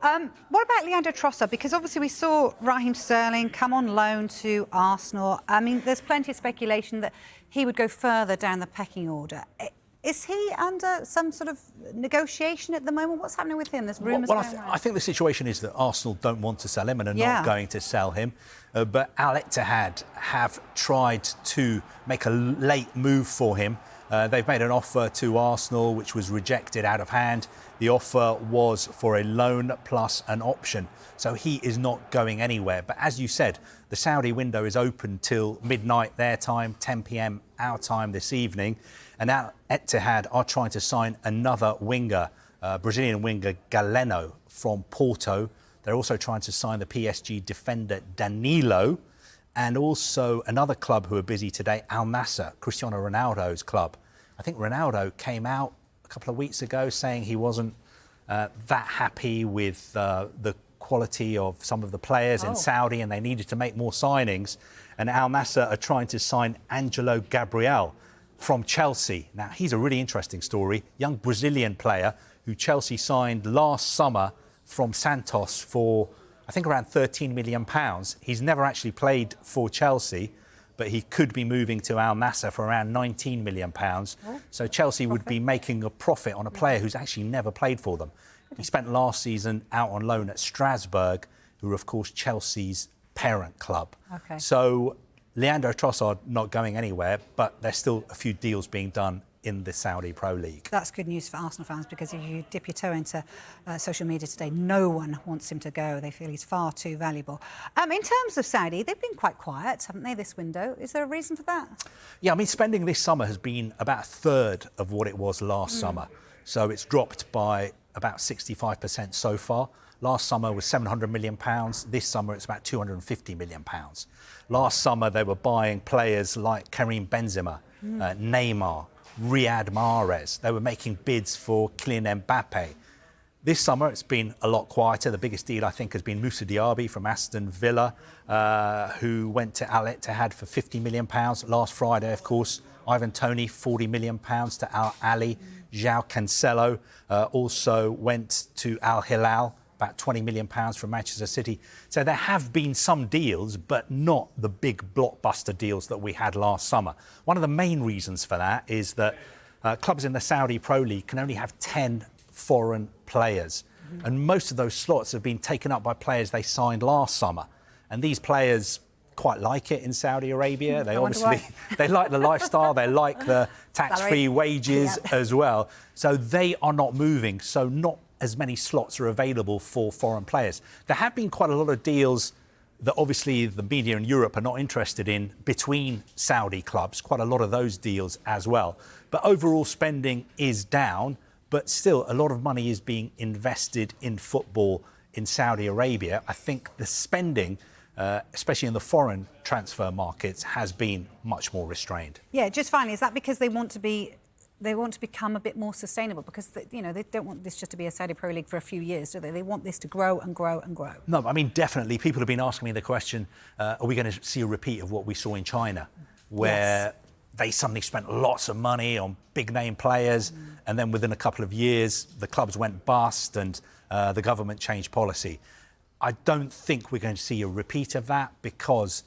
What about Leandro Trossard? Because obviously we saw Raheem Sterling come on loan to Arsenal. I mean, there's plenty of speculation that he would go further down the pecking order. Is he under some sort of negotiation at the moment? What's happening with him? There's rumours going around. I think the situation is that Arsenal don't want to sell him and are not going to sell him. But al-ittihad have tried to make a late move for him. They've made an offer to Arsenal, which was rejected out of hand. The offer was for a loan plus an option. So he is not going anywhere. But as you said, the Saudi window is open till midnight their time, 10 p.m. our time this evening. And al-ittihad are trying to sign another winger, Brazilian winger Galeno from Porto. They're also trying to sign the PSG defender Danilo, and also another club who are busy today, al-Nassr, Cristiano Ronaldo's club. I think Ronaldo came out a couple of weeks ago saying he wasn't that happy with the quality of some of the players in Saudi, and they needed to make more signings. And al-Nassr are trying to sign Angelo Gabriel from Chelsea. Now, he's a really interesting story. Young Brazilian player who Chelsea signed last summer from Santos for, I think, around £13 million. He's never actually played for Chelsea, but he could be moving to al-Nassr for around £19 million. So Chelsea would be making a profit on a player who's actually never played for them. He spent last season out on loan at Strasbourg, who are, of course, Chelsea's parent club. So Leandro Trossard not going anywhere, but there's still a few deals being done in the Saudi Pro League. That's good news for Arsenal fans, because if you dip your toe into social media today, no one wants him to go. They feel he's far too valuable. In terms of Saudi, they've been quite quiet, haven't they, this window? Is there a reason for that? Yeah, I mean, spending this summer has been about a third of what it was last summer. So it's dropped by about 65% so far. Last summer was £700 million. This summer it's about £250 million. Last summer they were buying players like Karim Benzema, Neymar, Riyad Mahrez. They were making bids for Kylian Mbappe. This summer it's been a lot quieter. The biggest deal, I think, has been Moussa Diaby from Aston Villa, who went to al-ittihad for £50 million. Last Friday, of course, Ivan Toney, £40 million to Al Ahly. João Cancelo also went to Al Hilal, about £20 million from Manchester City. So there have been some deals, but not the big blockbuster deals that we had last summer. One of the main reasons for that is that clubs in the Saudi Pro League can only have 10 foreign players. And most of those slots have been taken up by players they signed last summer. And these players quite like it in Saudi Arabia. They obviously, they like the lifestyle, they like the tax-free wages as well. So they are not moving. So not as many slots are available for foreign players. There have been quite a lot of deals that obviously the media in Europe are not interested in between Saudi clubs, quite a lot of those deals as well. But overall spending is down, but still a lot of money is being invested in football in Saudi Arabia. I think the spending, especially in the foreign transfer markets, has been much more restrained. Yeah, just finally, is that because they want to become a bit more sustainable? Because, they don't want this just to be a Saudi Pro League for a few years, do they? They want this to grow and grow and grow. No, I mean, definitely. People have been asking me the question, are we going to see a repeat of what we saw in China, where they suddenly spent lots of money on big-name players, and then within a couple of years, the clubs went bust and the government changed policy. I don't think we're going to see a repeat of that, because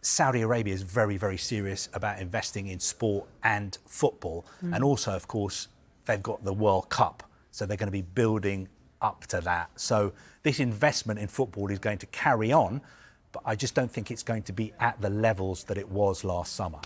Saudi Arabia is very, very serious about investing in sport and football. And also, of course, they've got the World Cup, so they're going to be building up to that. So this investment in football is going to carry on, but I just don't think it's going to be at the levels that it was last summer.